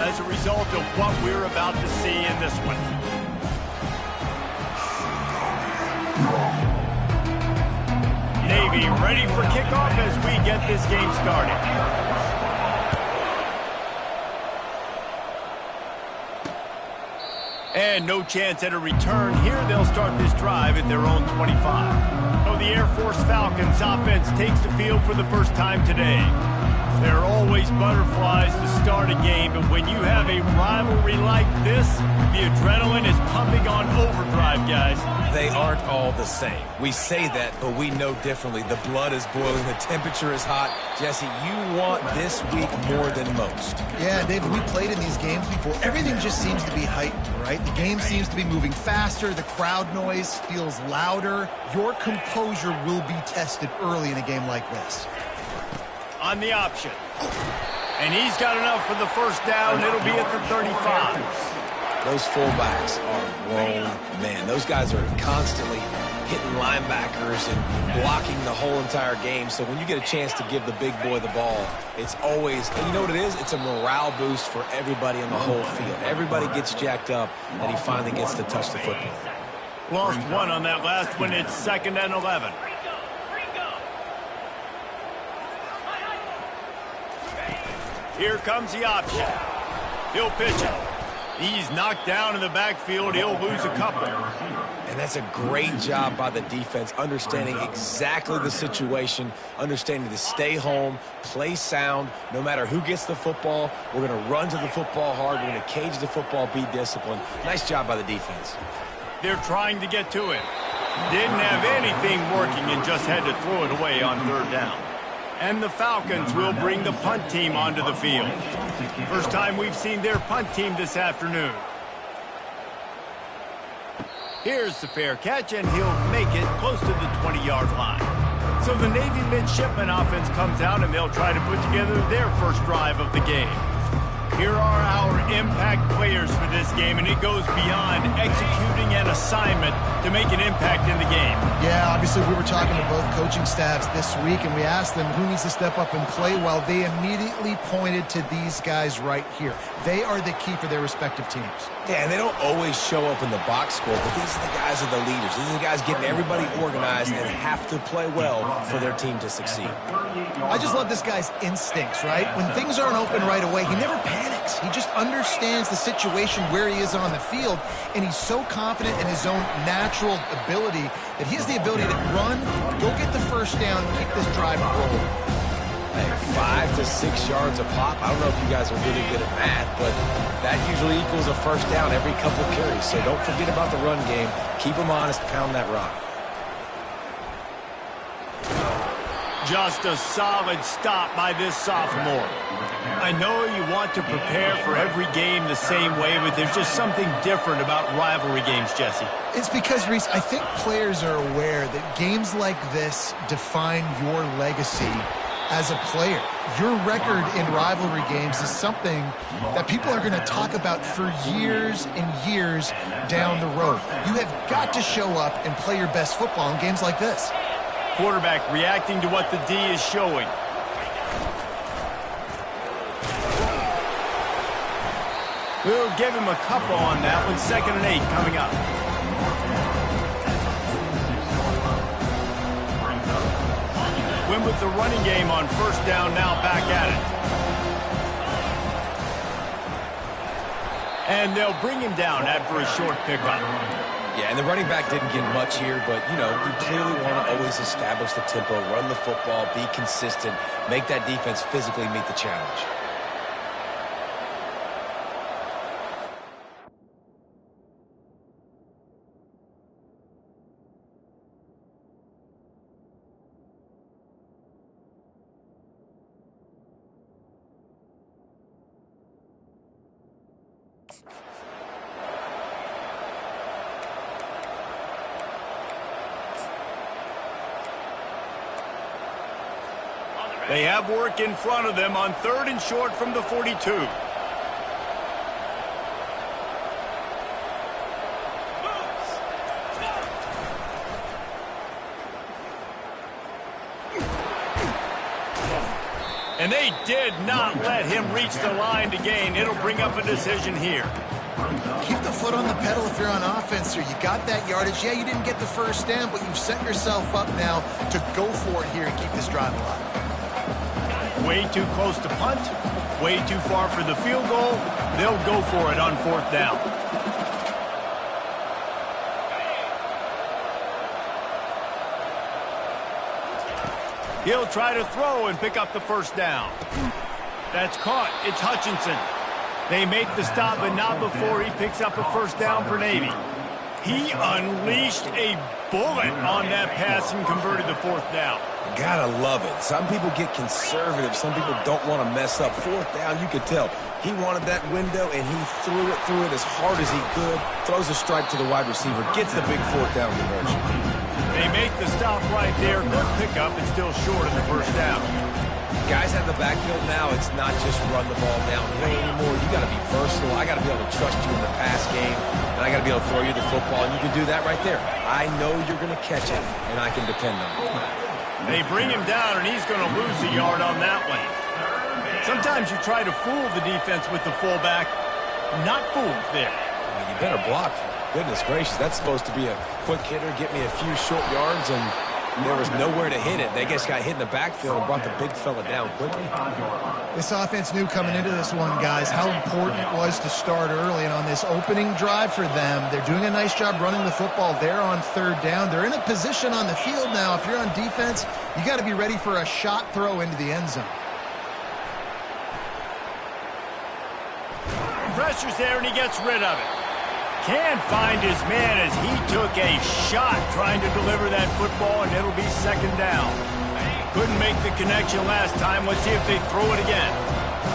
as a result of what we're about to see in this one. Navy ready for kickoff as we get this game started. And no chance at a return here. They'll start this drive at their own 25. So the Air Force Falcons offense takes the field for the first time today. There are always butterflies to start a game, but when you have a rivalry like this, the adrenaline is pumping on overdrive, guys. They aren't all the same. We say that, but we know differently. The blood is boiling. The temperature is hot. Jesse, you want this week more than most. Yeah, David, we played in these games before. Everything just seems to be heightened, right? The game seems to be moving faster. The crowd noise feels louder. Your composure will be tested early in a game like this. On the option. And he's got enough for the first down. It'll be at the 35. Those fullbacks are grown men. Those guys are constantly hitting linebackers and blocking the whole entire game. So when you get a chance to give the big boy the ball, it's always, and you know what it is? It's a morale boost for everybody in the whole field. Everybody gets jacked up, and he finally gets to touch the football. Lost one on that last one. It's 2nd and 11. Here comes the option. He'll pitch it. He's knocked down in the backfield. He'll lose a couple. And that's a great job by the defense, understanding exactly the situation, understanding to stay home, play sound. No matter who gets the football, we're going to run to the football hard. We're going to cage the football, be disciplined. Nice job by the defense. They're trying to get to it. Didn't have anything working and just had to throw it away on 3rd down. And the Falcons will bring the punt team onto the field. First time we've seen their punt team this afternoon. Here's the fair catch, and he'll make it close to the 20-yard line. So the Navy midshipman offense comes out, and they'll try to put together their first drive of the game. Here are our impact players for this game, and it goes beyond executing an assignment to make an impact in the game. Yeah, obviously we were talking to both coaching staffs this week, and we asked them who needs to step up and play well. They immediately pointed to these guys right here. They are the key for their respective teams. Yeah, and they don't always show up in the box score, but these are the guys are the leaders. These are the guys getting everybody organized and have to play well for their team to succeed. I just love this guy's instincts, right? When things aren't open right away, he never panics. He just understands the situation where he is on the field, and he's so confident in his own natural ability that he has the ability to run, go get the first down, keep this drive rolling. Hey, 5 to 6 yards a pop. I don't know if you guys are really good at math, but that usually equals a first down every couple carries. So don't forget about the run game. Keep them honest, pound that rock. Just a solid stop by this sophomore. I know you want to prepare for every game the same way, but there's just something different about rivalry games, Jesse. It's because, Reese, I think players are aware that games like this define your legacy as a player. Your record in rivalry games is something that people are going to talk about for years and years down the road. You have got to show up and play your best football in games like this. Quarterback reacting to what the D is showing. We'll give him a couple on that one. 2nd and 8 coming up. Win with the running game on 1st down, now back at it. And they'll bring him down after a short pickup. Yeah, and the running back didn't get much here, but, you know, you clearly want to always establish the tempo, run the football, be consistent, make that defense physically meet the challenge. They have work in front of them on 3rd and short from the 42. And they did not let him reach the line to gain. It'll bring up a decision here. Keep the foot on the pedal if you're on offense here. You got that yardage. Yeah, you didn't get the first down, but you've set yourself up now to go for it here and keep this drive alive. Way too close to punt. Way too far for the field goal. They'll go for it on 4th down. He'll try to throw and pick up the 1st down. That's caught. It's Hutchinson. They make the stop, but not before he picks up a 1st down for Navy. He unleashed a bullet on that pass and converted the 4th down. Gotta love it. Some people get conservative. Some people don't want to mess up. 4th down, you could tell. He wanted that window, and he threw it as hard as he could. Throws a strike to the wide receiver. Gets the big 4th down conversion. They make the stop right there. Good pickup. It's still short of the 1st down. Guys have the backfield now. It's not just run the ball downhill anymore. You got to be versatile. I got to be able to trust you in the pass game, and I got to be able to throw you the football, and you can do that right there. I know you're going to catch it, and I can depend on it. They bring him down, and he's going to lose a yard on that one. Sometimes you try to fool the defense with the fullback. Not fooled there. Well, you better block. Goodness gracious, that's supposed to be a quick hitter, get me a few short yards, and there was nowhere to hit it. They just got hit in the backfield and brought the big fella down quickly. This offense knew coming into this one, guys, how important it was to start early. And on this opening drive for them, they're doing a nice job running the football. They're on 3rd down. They're in a position on the field now. If you're on defense, you got to be ready for a shot throw into the end zone. Pressure's there, and he gets rid of it. Can't find his man as he took a shot trying to deliver that football, and it'll be 2nd down. Couldn't make the connection last time. Let's see if they throw it again.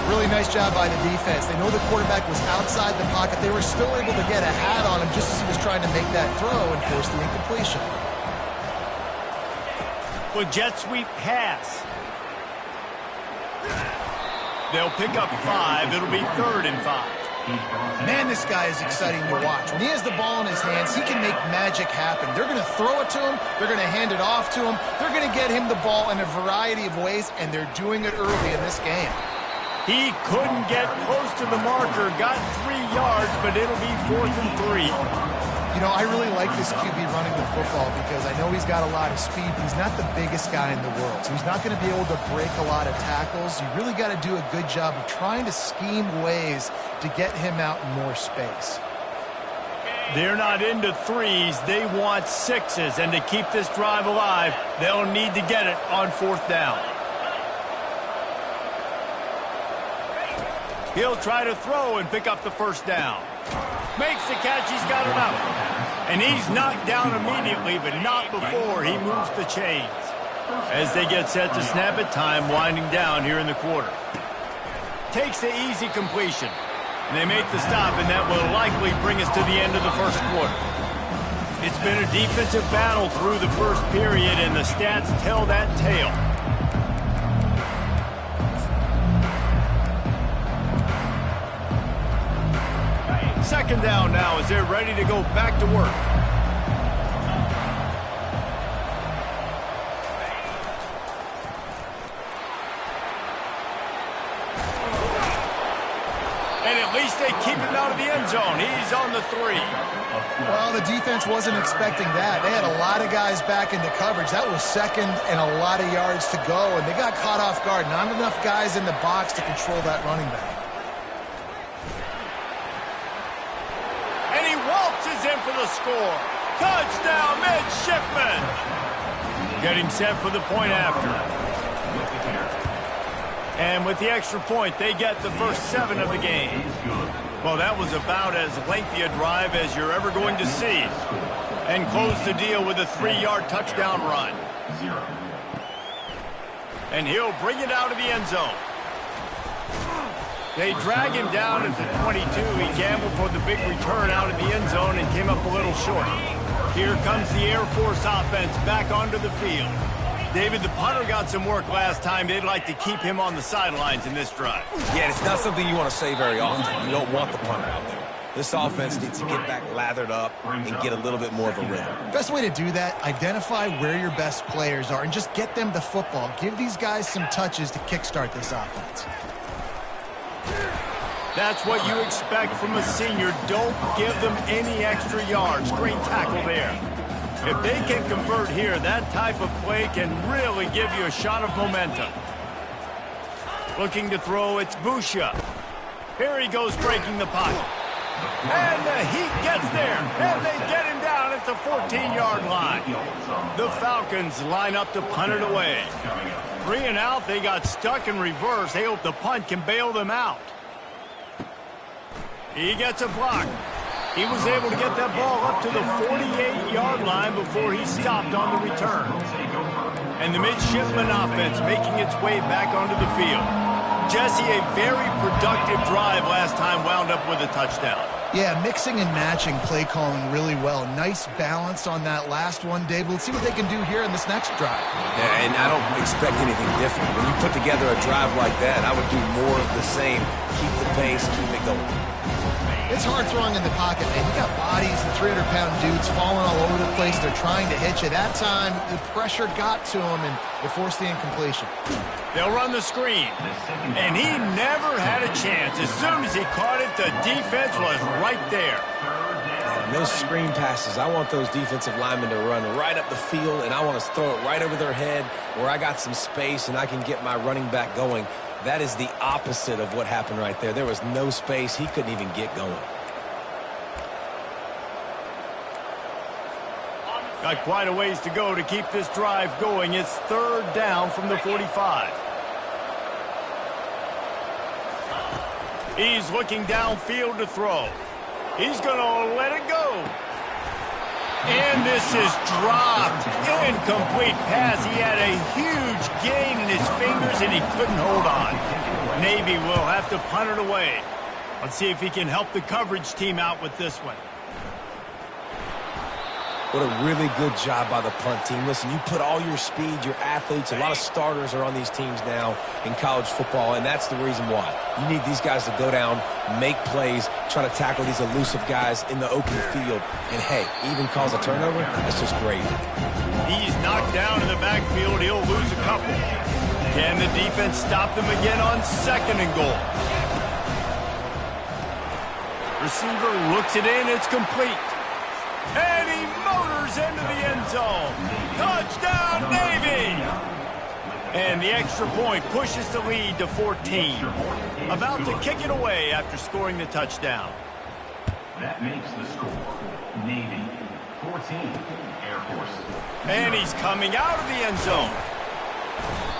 Really nice job by the defense. They know the quarterback was outside the pocket. They were still able to get a hat on him just as he was trying to make that throw and force the incompletion. With jet sweep pass. They'll pick up 5. It'll be 3rd and 5. Man, this guy is exciting to watch. When he has the ball in his hands, he can make magic happen. They're going to throw it to him. They're going to hand it off to him. They're going to get him the ball in a variety of ways, and they're doing it early in this game. He couldn't get close to the marker. Got 3 yards, but it'll be 4th and 3. You know, I really like this QB running the football because I know he's got a lot of speed, but he's not the biggest guy in the world. So he's not going to be able to break a lot of tackles. You really got to do a good job of trying to scheme ways to get him out in more space. They're not into 3s. They want 6s. And to keep this drive alive, they'll need to get it on 4th down. He'll try to throw and pick up the 1st down. Makes the catch. He's got enough. And he's knocked down immediately, but not before he moves the chains. As they get set to snap it, time winding down here in the quarter. Takes the easy completion. And they make the stop, and that will likely bring us to the end of the 1st quarter. It's been a defensive battle through the 1st period, and the stats tell that tale. Second down now as they're ready to go back to work. And at least they keep him out of the end zone. He's on the 3. Well, the defense wasn't expecting that. They had a lot of guys back into coverage. That was 2nd and a lot of yards to go, and they got caught off guard. Not enough guys in the box to control that running back. In for the score. Touchdown, Midshipman. Getting set for the point after. And with the extra point, they get the first 7 of the game. Well, that was about as lengthy a drive as you're ever going to see. And close the deal with a 3-yard touchdown run. And he'll bring it out of the end zone. They drag him down at the 22. He gambled for the big return out of the end zone and came up a little short. Here comes the Air Force offense back onto the field. David, the punter got some work last time. They'd like to keep him on the sidelines in this drive. Yeah, it's not something you want to say very often. You don't want the punter out there. This offense needs to get back lathered up and get a little bit more of a rhythm. Best way to do that, identify where your best players are and just get them the football. Give these guys some touches to kickstart this offense. That's what you expect from a senior. Don't give them any extra yards. Great tackle there. If they can convert here, that type of play can really give you a shot of momentum. Looking to throw, it's Busha. Here he goes breaking the pocket. And the Heat gets there, and they get him down at the 14-yard line. The Falcons line up to punt it away. 3 and out, they got stuck in reverse. They hope the punt can bail them out. He gets a block. He was able to get that ball up to the 48-yard line before he stopped on the return. And the midshipman offense making its way back onto the field. Jesse, a very productive drive last time wound up with a touchdown. Yeah, mixing and matching play calling really well. Nice balance on that last one, Dave. Let's see what they can do here in this next drive. Yeah, and I don't expect anything different. When you put together a drive like that, I would do more of the same. Keep the pace, keep it going. It's hard throwing in the pocket, man. You got bodies and 300-pound dudes falling all over the place. They're trying to hit you. That time, the pressure got to him, and it forced the incompletion. They'll run the screen. And he never had a chance. As soon as he caught it, the defense was right there. And those screen passes, I want those defensive linemen to run right up the field, and I want to throw it right over their head where I got some space and I can get my running back going. That is the opposite of what happened right there. There was no space. He couldn't even get going. Got quite a ways to go to keep this drive going. It's 3rd down from the 45. He's looking downfield to throw. He's going to let it go. And this is dropped. Incomplete pass. He had a huge gain in his fingers, and he couldn't hold on. Navy will have to punt it away. Let's see if he can help the coverage team out with this one. What a really good job by the punt team. Listen, you put all your speed, your athletes, a lot of starters are on these teams now in college football, and that's the reason why. You need these guys to go down, make plays, try to tackle these elusive guys in the open field, and hey, even cause a turnover, that's just great. He's knocked down in the backfield. He'll lose a couple. Can the defense stop them again on 2nd and goal? Receiver looks it in. It's complete. And he motors into the end zone. Touchdown, Navy! And the extra point pushes the lead to 14. About to kick it away after scoring the touchdown. That makes the score Navy 14, Air Force. And he's coming out of the end zone.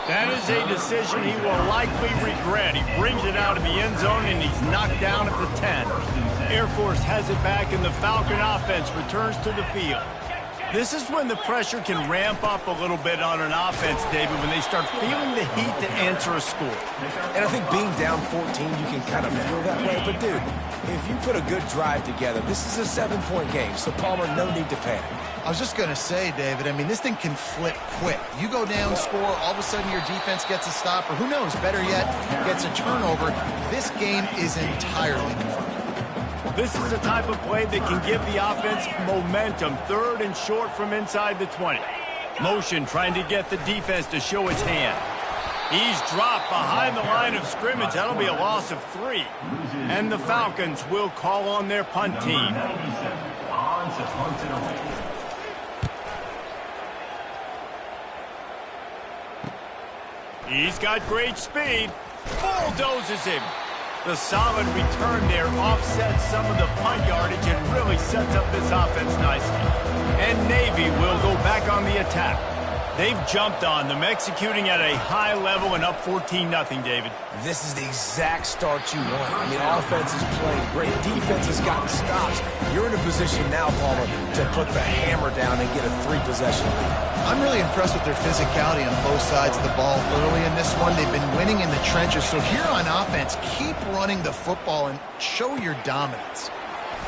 That is a decision he will likely regret. He brings it out of the end zone, and he's knocked down at the 10. Air Force has it back, and the Falcon offense returns to the field. This is when the pressure can ramp up a little bit on an offense, David, when they start feeling the heat to answer a score. And I think being down 14, you can kind of feel that way. But, dude, if you put a good drive together, this is a 7-point game, so, Palmer, no need to panic. I was just going to say, David, I mean, this thing can flip quick. You go down, score, all of a sudden your defense gets a stop, or who knows, better yet, gets a turnover. This game is entirely different. This is the type of play that can give the offense momentum. 3rd and short from inside the 20. Motion trying to get the defense to show its hand. He's dropped behind the line of scrimmage. That'll be a loss of 3. And the Falcons will call on their punt team. On to punt it away. He's got great speed. Bulldozes him. The solid return there offsets some of the punt yardage and really sets up this offense nicely. And Navy will go back on the attack. They've jumped on them, executing at a high level and up 14-0, David. This is the exact start you want. I mean, offense is playing great. Defense has gotten stops. You're in a position now, Palmer, to put the hammer down and get a 3-possession lead. I'm really impressed with their physicality on both sides of the ball early in this one. They've been winning in the trenches. So here on offense, keep running the football and show your dominance.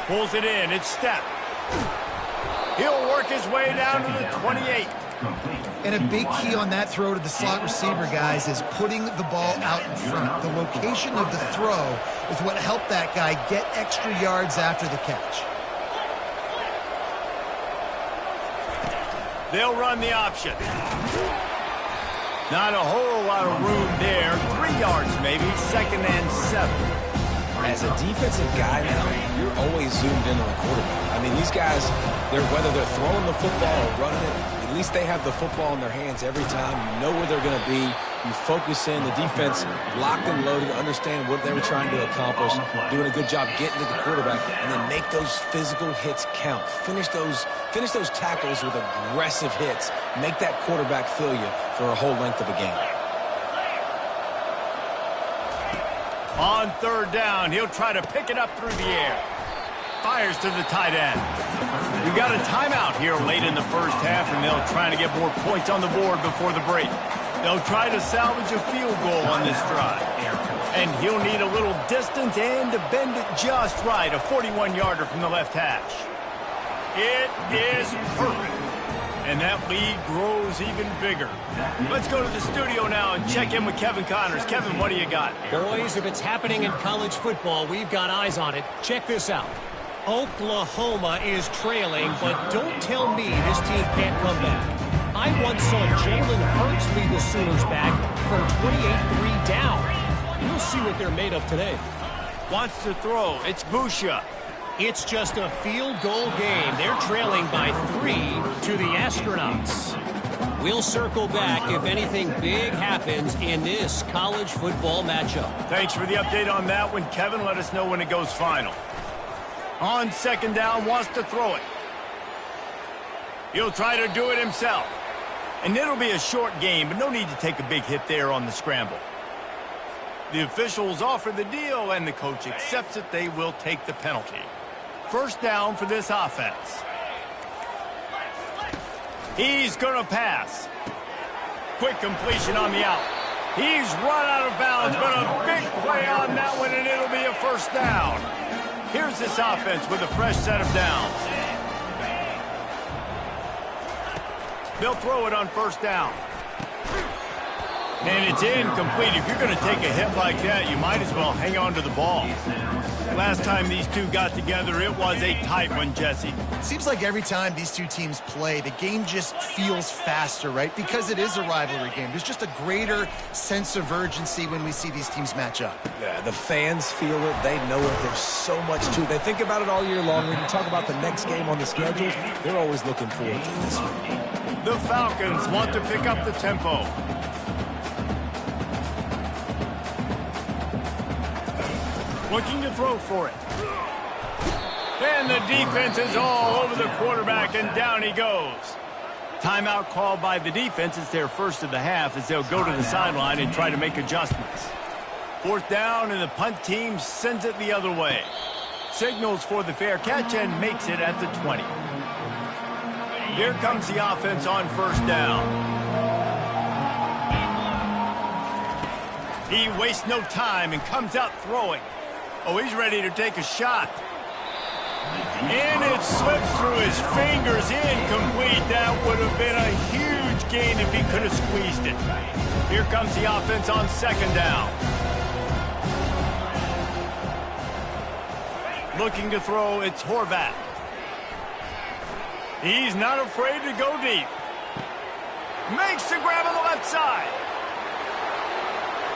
Pulls it in. It's Step. He'll work his way down to the 28. Complete. And a big key on that throw to the slot receiver, guys, is putting the ball out in front. The location of the throw is what helped that guy get extra yards after the catch. They'll run the option. Not a whole lot of room there. 3 yards maybe, 2nd and 7. As a defensive guy now, you're always zoomed in on the quarterback. I mean, these guys, whether they're throwing the football or running it, at least they have the football in their hands every time. You know where they're going to be. You focus in. The defense locked and loaded, understand what they were trying to accomplish, doing a good job getting to the quarterback, and then make those physical hits count. Finish those tackles with aggressive hits. Make that quarterback feel you for a whole length of a game. On 3rd down, he'll try to pick it up through the air. Fires to the tight end. We got a timeout here late in the first half, and they'll try to get more points on the board before the break. They'll try to salvage a field goal on this drive. And he'll need a little distance and to bend it just right, a 41-yarder from the left hash. It is perfect. And that lead grows even bigger. Let's go to the studio now and check in with Kevin Connors. Kevin, what do you got? Boys, if it's happening in college football, we've got eyes on it. Check this out. Oklahoma is trailing, but don't tell me this team can't come back. I once saw Jalen Hurts lead the Sooners back from 28-3 down. We'll see what they're made of today. Wants to throw. It's Busha. It's just a field goal game. They're trailing by 3 to the Astronauts. We'll circle back if anything big happens in this college football matchup. Thanks for the update on that one, Kevin. Let us know when it goes final. On 2nd down, wants to throw it. He'll try to do it himself. And it'll be a short game, but no need to take a big hit there on the scramble. The officials offer the deal, and the coach accepts it. They will take the penalty. 1st down for this offense. He's going to pass. Quick completion on the out. He's run out of bounds, but a big play on that one, and it'll be a 1st down. Here's this offense with a fresh set of downs. They'll throw it on 1st down. And it's incomplete. If you're going to take a hit like that, you might as well hang on to the ball. Last time these two got together, it was a tight one, Jesse. Seems like every time these two teams play, the game just feels faster, right? Because it is a rivalry game. There's just a greater sense of urgency when we see these teams match up. Yeah, the fans feel it. They know it. There's so much to it. They think about it all year long. When you talk about the next game on the schedule, they're always looking forward to this one. The Falcons want to pick up the tempo. Looking to throw for it. And the defense is all over the quarterback, and down he goes. Timeout called by the defense. It's their first of the half as they'll go to the sideline and try to make adjustments. 4th down, and the punt team sends it the other way. Signals for the fair catch and makes it at the 20. Here comes the offense on 1st down. He wastes no time and comes out throwing. Oh, he's ready to take a shot. And it slips through his fingers, incomplete. That would have been a huge gain if he could have squeezed it. Here comes the offense on 2nd down. Looking to throw, it's Horvath. He's not afraid to go deep. Makes the grab on the left side.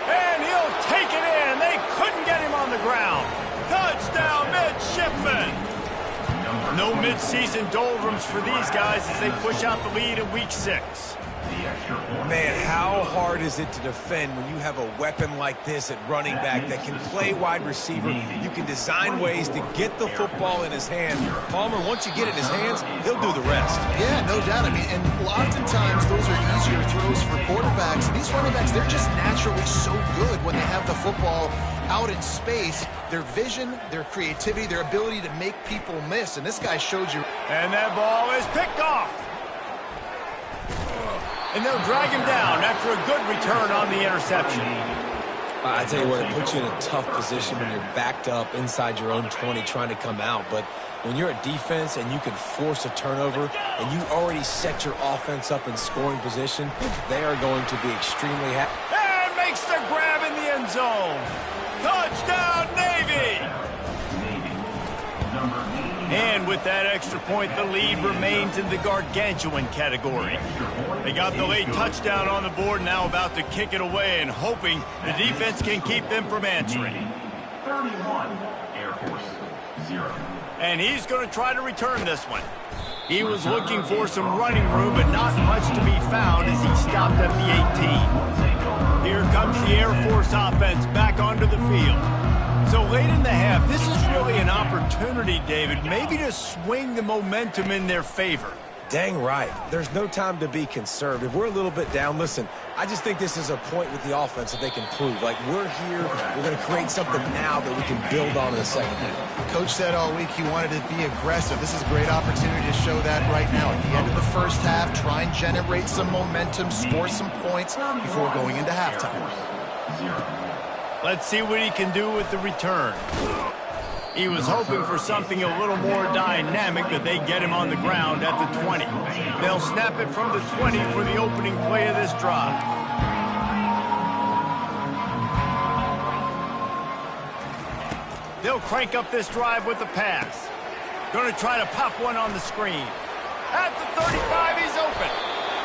And he'll take it in. They couldn't get him on the ground. Touchdown, Midshipman. No mid-season doldrums for these guys as they push out the lead in Week 6. Man, how hard is it to defend when you have a weapon like this at running back that can play wide receiver? You can design ways to get the football in his hand. Palmer, once you get it in his hands, he'll do the rest. Yeah, no doubt. I mean, and oftentimes those are easier throws for quarterbacks. These running backs, they're just naturally so good when they have the football out in space. Their vision, their creativity, their ability to make people miss. And this guy showed you. And that ball is picked off. And they'll drag him down after a good return on the interception. I tell you what, it puts you in a tough position when you're backed up inside your own 20 trying to come out. But when you're a defense and you can force a turnover and you already set your offense up in scoring position, they are going to be extremely happy. And makes the grab in the end zone. Touchdown, Navy! And with that extra point, the lead remains in the gargantuan category. They got the late touchdown on the board, now about to kick it away and hoping the defense can keep them from answering. 31, Air Force, 0. And he's going to try to return this one. He was looking for some running room, but not much to be found as he stopped at the 18. Here comes the Air Force offense back onto the field. So late in the half, this is really an opportunity, David, maybe to swing the momentum in their favor. Dang right. There's no time to be conservative. We're a little bit down. Listen, I just think this is a point with the offense that they can prove. Like, we're here, we're going to create something now that we can build on in the second half. Coach said all week he wanted to be aggressive. This is a great opportunity to show that right now. At the end of the first half, try and generate some momentum, score some points before going into halftime. Let's see what he can do with the return. He was hoping for something a little more dynamic, but they get him on the ground at the 20. They'll snap it from the 20 for the opening play of this drive. They'll crank up this drive with the pass. Going to try to pop one on the screen. At the 35, he's open.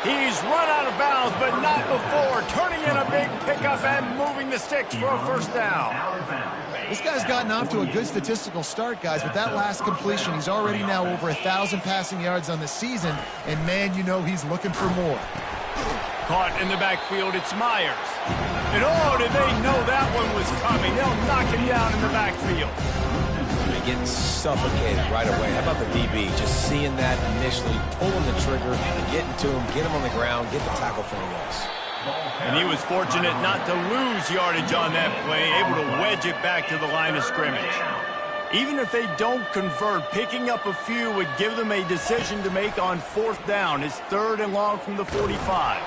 He's run out of bounds, but not before turning in a big pickup and moving the sticks for a first down. This guy's gotten off to a good statistical start, guys. With that last completion, he's already now over 1,000 passing yards on the season, and man, you know he's looking for more. Caught in the backfield, it's Myers. And oh, did they know that one was coming? They'll knock him down in the backfield. They're getting suffocated right away. How about the DB? Just seeing that initially, pulling the trigger, getting to him, get him on the ground, get the tackle for a loss. And he was fortunate not to lose yardage on that play, able to wedge it back to the line of scrimmage. Even if they don't convert, picking up a few would give them a decision to make on fourth down. It's 3rd and long from the 45.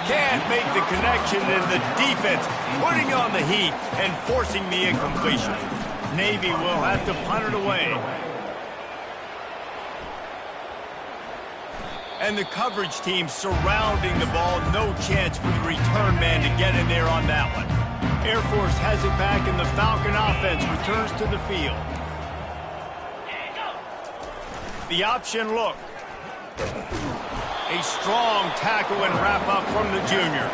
Can't make the connection, and the defense putting on the heat and forcing the incompletion. Navy will have to punt it away. And the coverage team surrounding the ball. No chance for the return man to get in there on that one. Air Force has it back, and the Falcon offense returns to the field. The option look. A strong tackle and wrap up from the junior.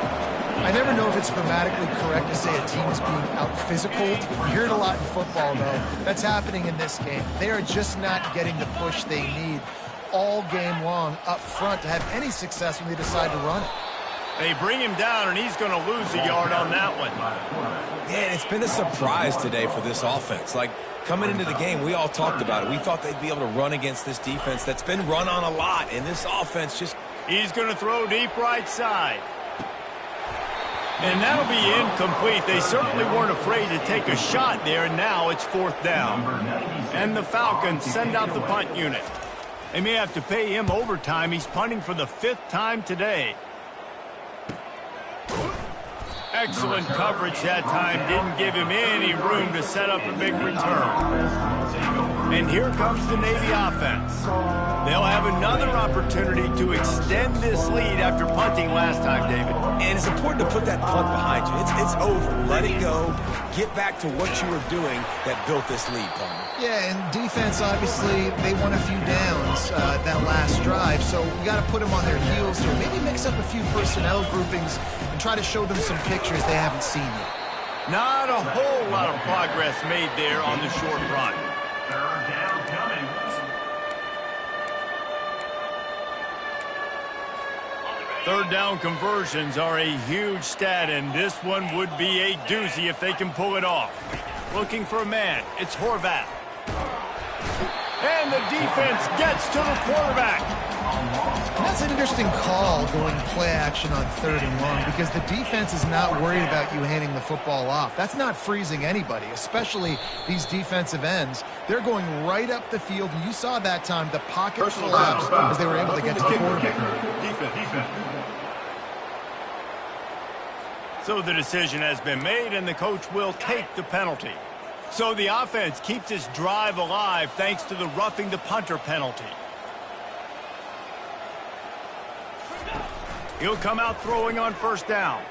I never know if it's grammatically correct to say a team is being out-physical. You hear it a lot in football, though. That's happening in this game. They are just not getting the push they need all game long up front to have any success when they decide to run it. They bring him down, and he's going to lose a yard on that one. Man, it's been a surprise today for this offense. Like, coming into the game, we all talked about it. We thought they'd be able to run against this defense that's been run on a lot, and this offense just... He's going to throw deep right side. And that'll be incomplete. They certainly weren't afraid to take a shot there, and now it's 4th down. And the Falcons send out the punt unit. They may have to pay him overtime. He's punting for the 5th time today. Excellent coverage that time. Didn't give him any room to set up a big return. And here comes the Navy offense. They'll have another opportunity to extend this lead after punting last time, David. And it's important to put that punt behind you. It's over. Let it go. Get back to what you were doing that built this lead, Palmer. Yeah, and defense, obviously, they won a few downs that last drive, so we got to put them on their heels here. Maybe mix up a few personnel groupings and try to show them some pictures they haven't seen yet. Not a whole lot of progress made there on the short run. 3rd down coming. Third down conversions are a huge stat, and this one would be a doozy if they can pull it off. Looking for a man. It's Horvath. And the defense gets to the quarterback. That's an interesting call going play action on 3rd and long because the defense is not worried about you handing the football off. That's not freezing anybody, especially these defensive ends. They're going right up the field, and you saw that time the pocket collapse as they were able to get to the quarterback. So the decision has been made, and the coach will take the penalty. So the offense keeps its drive alive thanks to the roughing the punter penalty. He'll come out throwing on first down.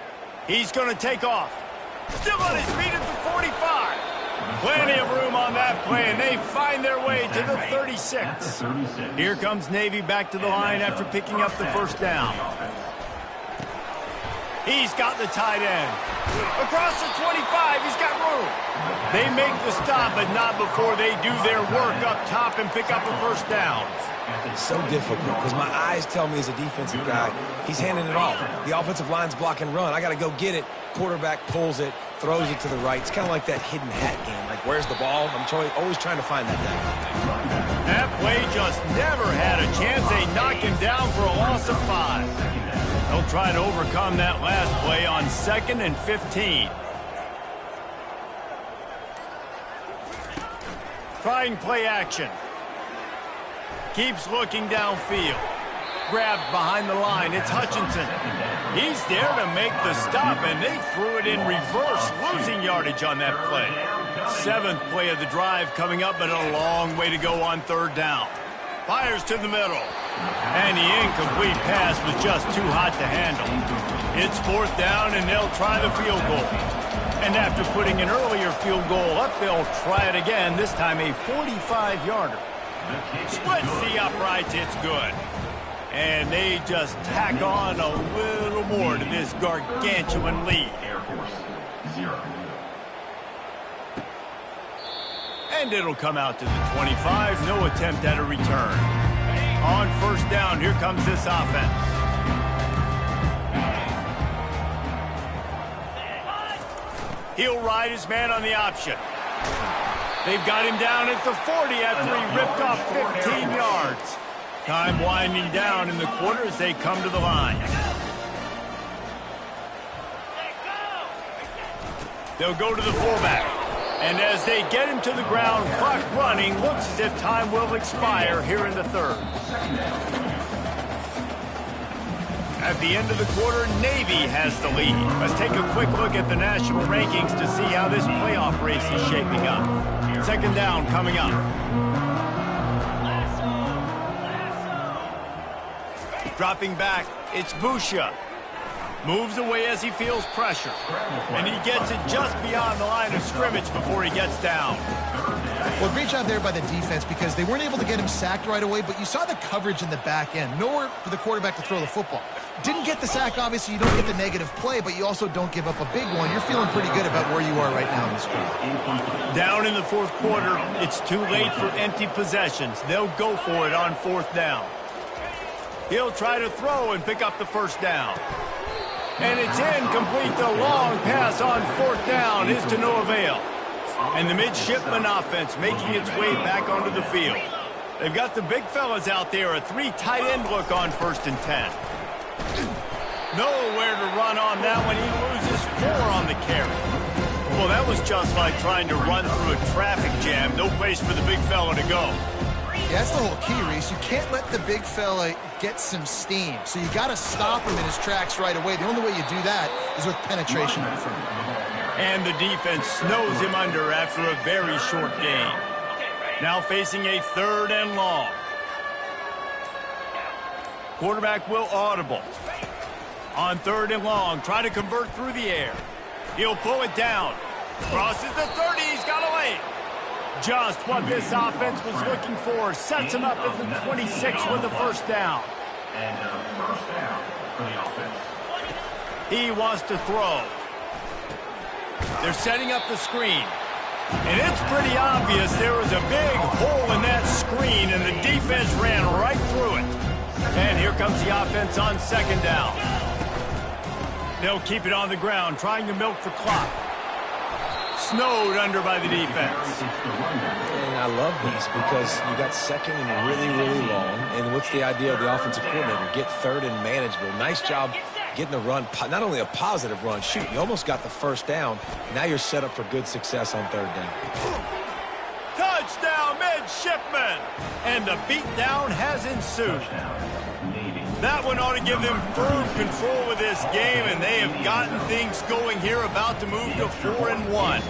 He's going to take off. Still on his feet at the 45. Plenty of room on that play, and they find their way to the 36. Here comes Navy back to the line after picking up the first down. He's got the tight end. Across the 25, he's got room. They make the stop, but not before they do their work up top and pick up the first down. It's so difficult because my eyes tell me as a defensive guy, he's handing it off. The offensive line's block and run. I got to go get it. Quarterback pulls it, throws it to the right. It's kind of like that hidden hat game. Like, where's the ball? I'm always trying to find that guy. That play just never had a chance. They knock him down for a loss of 5. They'll try to overcome that last play on 2nd and 15. Trying play action. Keeps looking downfield. Grabbed behind the line. It's Hutchinson. He's there to make the stop, and they threw it in reverse, losing yardage on that play. 7th play of the drive coming up, but a long way to go on 3rd down. Fires to the middle. And the incomplete pass was just too hot to handle. It's 4th down, and they'll try the field goal. And after putting an earlier field goal up, they'll try it again, this time a 45-yarder. Splits the uprights, it's good. And they just tack on a little more to this gargantuan lead. Air Force 0. And it'll come out to the 25. No attempt at a return. On 1st down, here comes this offense. He'll ride his man on the option. They've got him down at the 40 after he ripped off 15 yards. Time winding down in the quarter as they come to the line. They'll go to the fullback. And as they get him to the ground, clock running, looks as if time will expire here in the 3rd. At the end of the quarter, Navy has the lead. Let's take a quick look at the national rankings to see how this playoff race is shaping up. 2nd down coming up. Dropping back, it's Busha. Moves away as he feels pressure. And he gets it just beyond the line of scrimmage before he gets down. Well, great job there by the defense because they weren't able to get him sacked right away, but you saw the coverage in the back end. Nowhere for the quarterback to throw the football. Didn't get the sack, obviously. You don't get the negative play, but you also don't give up a big one. You're feeling pretty good about where you are right now in this game. Down in the 4th quarter, it's too late for empty possessions. They'll go for it on 4th down. He'll try to throw and pick up the 1st down. And it's incomplete. The long pass on 4th down is to no avail. And the midshipman offense making its way back onto the field. They've got the big fellas out there, a 3 tight end look on 1st and 10. Nowhere to run on that one. He loses 4 on the carry. Well, that was just like trying to run through a traffic jam. No place for the big fella to go. Yeah, that's the whole key, Reese. You can't let the big fella get some steam. So you got to stop him in his tracks right away. The only way you do that is with penetration in front. And the defense snows him under after a very short gain. Now facing a 3rd and long. Quarterback will audible. On 3rd and long, try to convert through the air. He'll pull it down. Crosses the 30, he's got a lane. Just what this offense was looking for. Sets him up at the 26 with the 1st down. And 1st down for the offense. He wants to throw. They're setting up the screen. And it's pretty obvious there was a big hole in that screen, and the defense ran right through it. And here comes the offense on 2nd down. They'll keep it on the ground, trying to milk the clock. Snowed under by the defense. And I love these because you got 2nd and really, really long. And what's the idea of the offensive coordinator? Get 3rd and manageable. Nice job getting the run, not only a positive run, shoot, you almost got the 1st down. Now you're set up for good success on 3rd down. Touchdown, midshipman! And the beatdown has ensued. Touchdown, Navy. That one ought to give them firm control of this game, and they have gotten things going here, about to move to 4-1.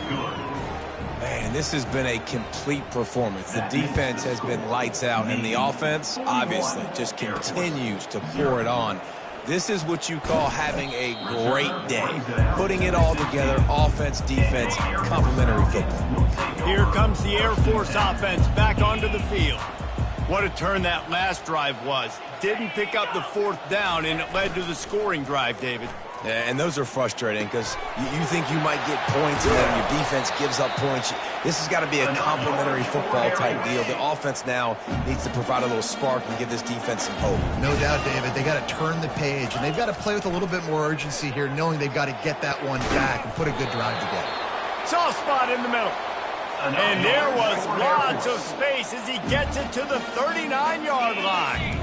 Man, this has been a complete performance. The defense has been lights out, and the offense, obviously, just continues to pour it on. This is what you call having a great day. Putting it all together, offense, defense, complementary football. Here comes the Air Force offense back onto the field. What a turn that last drive was. Didn't pick up the 4th down, and it led to the scoring drive, David. Yeah, and those are frustrating because you think you might get points and then your defense gives up points. This has got to be a complementary football type deal. The offense now needs to provide a little spark and give this defense some hope. No doubt, David. They got to turn the page, and they've got to play with a little bit more urgency here, knowing they've got to get that one back and put a good drive together. Soft spot in the middle. And there was lots of space as he gets it to the 39-yard line.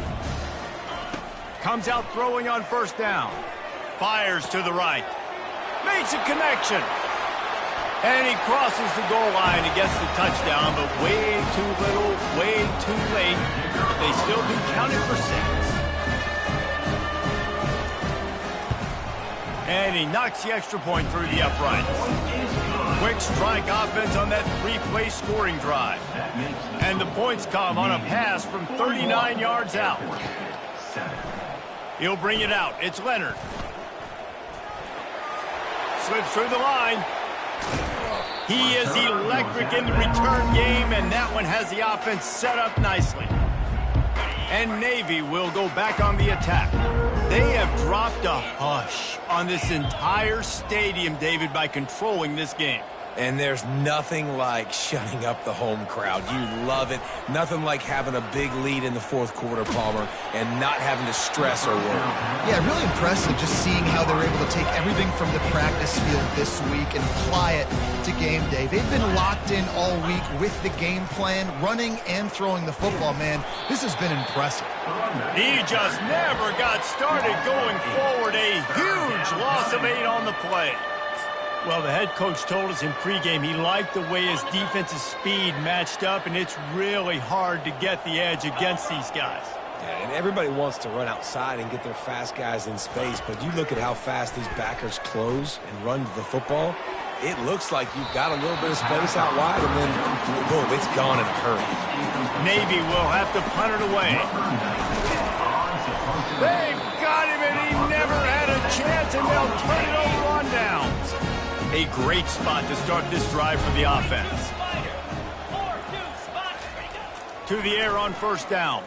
Comes out throwing on 1st down. Fires to the right. Makes a connection. And he crosses the goal line and gets the touchdown, but way too little, way too late. They still do count it for 6. And he knocks the extra point through the uprights. Quick strike offense on that 3-play scoring drive. And the points come on a pass from 39 yards out. He'll bring it out. It's Leonard. Slips through the line. He is electric in the return game, and that one has the offense set up nicely. And Navy will go back on the attack. They have dropped a hush on this entire stadium, David, by controlling this game. And there's nothing like shutting up the home crowd. You love it. Nothing like having a big lead in the 4th quarter, Palmer, and not having to stress or worry. Yeah, really impressive just seeing how they're able to take everything from the practice field this week and apply it to game day. They've been locked in all week with the game plan, running and throwing the football, man. This has been impressive. He just never got started going forward. A huge loss of 8 on the play. Well, the head coach told us in pregame he liked the way his defensive speed matched up, and it's really hard to get the edge against these guys. Yeah, and everybody wants to run outside and get their fast guys in space, but you look at how fast these backers close and run to the football, it looks like you've got a little bit of space out wide, and then, boom, it's gone in a hurry. Navy will have to punt it away. They've got him, and he never had a chance, and they'll turn it over on downs. A great spot to start this drive for the offense. To the air on 1st down.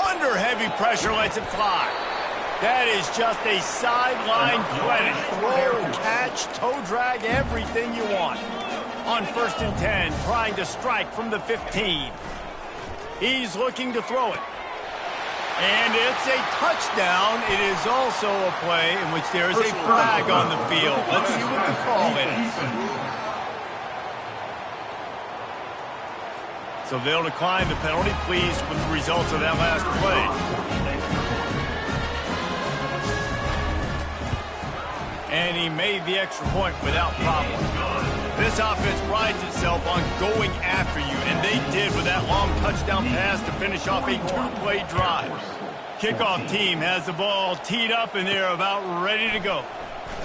Under heavy pressure, lets it fly. That is just a sideline play. Throw, catch, toe drag, everything you want. On 1st and 10, trying to strike from the 15. He's looking to throw it. And it's a touchdown. It is also a play in which there is a flag on the field. Let's see what the call is. So they'll decline the penalty, pleased with the results of that last play. And he made the extra point without problem. This offense prides itself on going after you, and they did with that long touchdown pass to finish off a 2-play drive. Kickoff team has the ball teed up, and they're about ready to go.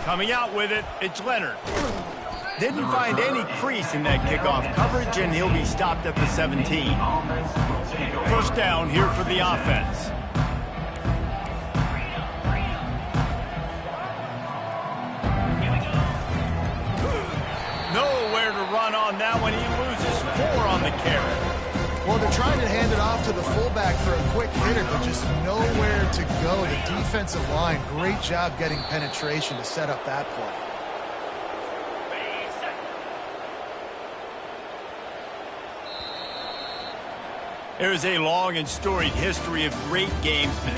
Coming out with it, it's Leonard. Didn't find any crease in that kickoff coverage, and he'll be stopped at the 17. 1st down here for the offense. Nowhere to run on that one. He loses 4 on the carry. Well, they're trying to hand it off to the fullback for a quick hitter, but just nowhere to go. The defensive line, great job getting penetration to set up that play. There's a long and storied history of great games between